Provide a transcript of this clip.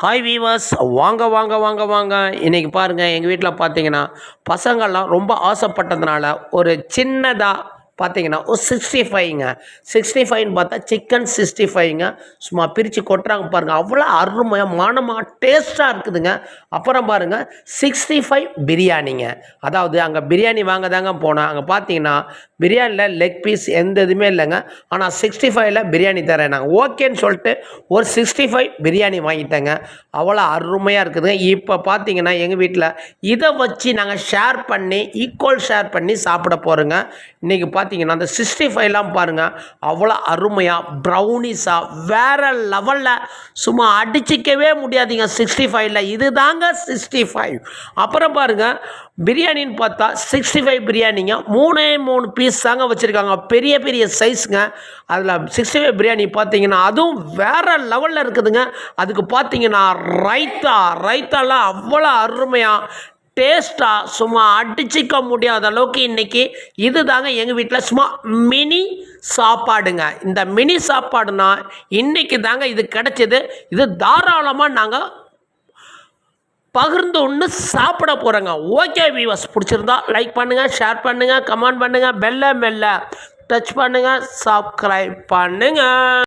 Hi viewers, வாங்க வாங்க வாங்க வாங்க. இன்றைக்கி பாருங்கள், எங்கள் வீட்டில் பார்த்தீங்கன்னா பசங்கள்லாம் ரொம்ப ஆசைப்பட்டதுனால ஒரு சின்னதாக பார்த்தீங்கன்னா ஒரு 65ங்க. 65ன்னு பார்த்தா சிக்கன் 65ங்க. சும்மா பிரித்து கொட்டுறாங்க பாருங்கள், அவ்வளோ அருமையாக மனமாக டேஸ்ட்டாக இருக்குதுங்க. அப்புறம் பாருங்கள் 65 பிரியாணிங்க. அதாவது அங்கே பிரியாணி வாங்க தாங்க போனேன். அங்கே பார்த்தீங்கன்னா பிரியாணியில் லெக் பீஸ் எந்த இதுவுமே இல்லைங்க. ஆனால் 65ல் பிரியாணி தரேன். நாங்கள் ஓகேன்னு சொல்லிட்டு ஒரு 65 பிரியாணி வாங்கிட்டேங்க. அவ்வளோ அருமையாக இருக்குதுங்க. இப்போ பார்த்தீங்கன்னா எங்கள் வீட்டில் இதை வச்சு நாங்கள் ஷேர் பண்ணி ஈக்குவல் ஷேர் பண்ணி சாப்பிட போகிறோங்க. இன்றைக்கி பார்த்தீங்கன்னா அந்த 65லாம் பாருங்கள், அவ்வளோ அருமையாக ப்ரௌனிஸாக வேறு லெவலில் சும்மா அடிச்சிக்கவே முடியாதுங்க 65ல். இது தாங்க 65. அப்புறம் பாருங்கள் பிரியாணின்னு பார்த்தா 65 பிரியாணிங்க. 3 பீஸ் தாங்க வச்சுருக்காங்க, பெரிய பெரிய சைஸுங்க. அதில் 65 பிரியாணி பார்த்தீங்கன்னா அதுவும் வேறு லெவலில் இருக்குதுங்க. அதுக்கு பார்த்தீங்கன்னா ரைத்தாலாம் அவ்வளோ அருமையாக டேஸ்ட்டாக சும்மா அடிச்சிக்க முடியாத அளவுக்கு இன்றைக்கி இது தாங்க எங்கள் வீட்டில் சும்மா மினி சாப்பாடுங்க. இந்த மினி சாப்பாடுனா இன்றைக்கி தாங்க இது கிடச்சிது. இது தாராளமாக நாங்கள் பகிர்ந்து ஒன்று சாப்பிட போகிறோங்க. ஓகே வீவர்ஸ், பிடிச்சிருந்தா லைக் பண்ணுங்கள், ஷேர் பண்ணுங்கள், கமெண்ட் பண்ணுங்கள், பெல்லை டச் பண்ணுங்கள், சப்ஸ்கிரைப் பண்ணுங்கள்.